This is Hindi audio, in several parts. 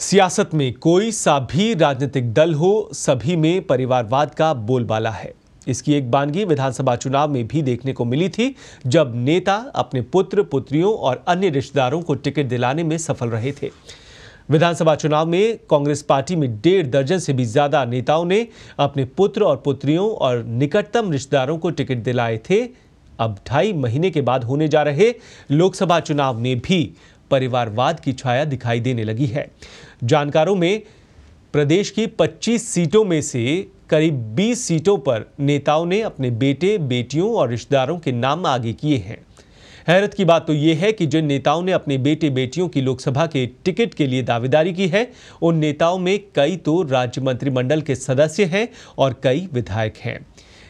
सियासत में कोई सा भी राजनीतिक दल हो, सभी में परिवारवाद का बोलबाला है। इसकी एक बानगी विधानसभा चुनाव में भी देखने को मिली थी, जब नेता अपने पुत्र, पुत्रियों और अन्य रिश्तेदारों को टिकट दिलाने में सफल रहे थे। विधानसभा चुनाव में कांग्रेस पार्टी में 1.5 दर्जन से भी ज्यादा नेताओं ने अपने पुत्र और पुत्रियों और निकटतम रिश्तेदारों को टिकट दिलाए थे। अब 2.5 महीने के बाद होने जा रहे लोकसभा चुनाव में भी परिवारवाद की छाया दिखाई देने लगी है। जानकारों में प्रदेश की 25 सीटों में से करीब 20 सीटों पर नेताओं ने अपने बेटे, बेटियों और रिश्तेदारों के नाम आगे किए हैं। हैरत की बात तो यह है कि जिन नेताओं ने अपने बेटे, बेटियों की लोकसभा के टिकट के लिए दावेदारी की है, उन नेताओं में कई तो राज्य मंत्रिमंडल के सदस्य हैं और कई विधायक हैं।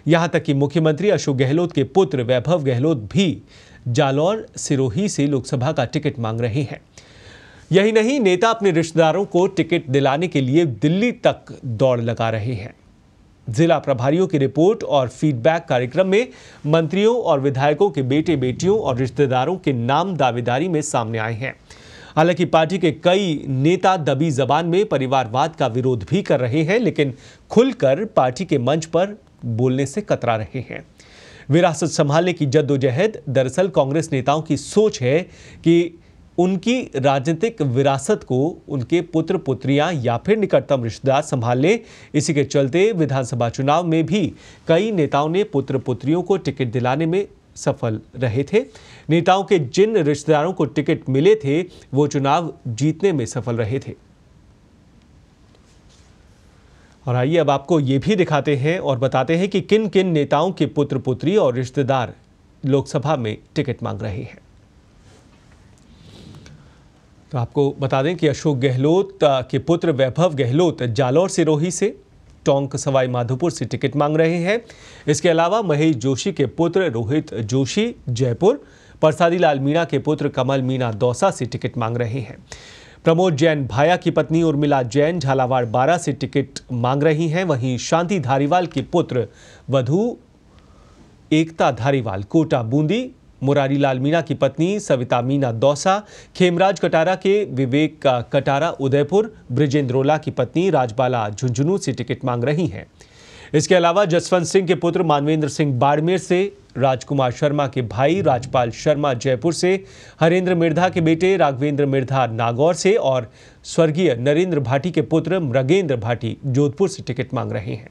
यहां तक कि मुख्यमंत्री अशोक गहलोत के पुत्र वैभव गहलोत भी जालौर सिरोही से लोकसभा का टिकट मांग रहे हैं। यही नहीं, नेता अपने रिश्तेदारों को टिकट दिलाने के लिए दिल्ली तक दौड़ लगा रहे हैं। जिला प्रभारियों की रिपोर्ट और फीडबैक कार्यक्रम में मंत्रियों और विधायकों के बेटे, बेटियों और रिश्तेदारों के नाम दावेदारी में सामने आए हैं। हालांकि पार्टी के कई नेता दबी जबान में परिवारवाद का विरोध भी कर रहे हैं, लेकिन खुलकर पार्टी के मंच पर बोलने से कतरा रहे हैं। विरासत संभालने की जद्दोजहद दरअसल कांग्रेस नेताओं की सोच है कि उनकी राजनीतिक विरासत को उनके पुत्र, पुत्रियां या फिर निकटतम रिश्तेदार संभाल लें। इसी के चलते विधानसभा चुनाव में भी कई नेताओं ने पुत्र, पुत्रियों को टिकट दिलाने में सफल रहे थे। नेताओं के जिन रिश्तेदारों को टिकट मिले थे, वो चुनाव जीतने में सफल रहे थे। और आइए अब आपको ये भी दिखाते हैं और बताते हैं कि किन किन नेताओं के पुत्र, पुत्री और रिश्तेदार लोकसभा में टिकट मांग रहे हैं। तो आपको बता दें कि अशोक गहलोत के पुत्र वैभव गहलोत जालौर सिरोही से, टोंक सवाई माधोपुर से टिकट मांग रहे हैं। इसके अलावा महेश जोशी के पुत्र रोहित जोशी जयपुर, परसादी लाल मीणा के पुत्र कमल मीणा दौसा से टिकट मांग रहे हैं। प्रमोद जैन भाया की पत्नी उर्मिला जैन झालावाड़ 12 से टिकट मांग रही हैं। वहीं शांति धारीवाल के पुत्र वधू एकता धारीवाल कोटा बूंदी, मुरारी लाल मीणा की पत्नी सविता मीणा दौसा, खेमराज कटारा के विवेक कटारा उदयपुर, ब्रिजेंद्रोला की पत्नी राजबाला झुंझुनू से टिकट मांग रही हैं। इसके अलावा जसवंत सिंह के पुत्र मानवेंद्र सिंह बाड़मेर से, राजकुमार शर्मा के भाई राजपाल शर्मा जयपुर से, हरेंद्र मिर्धा के बेटे राघवेंद्र मिर्धा नागौर से और स्वर्गीय नरेंद्र भाटी के पुत्र मृगेंद्र भाटी जोधपुर से टिकट मांग रहे हैं।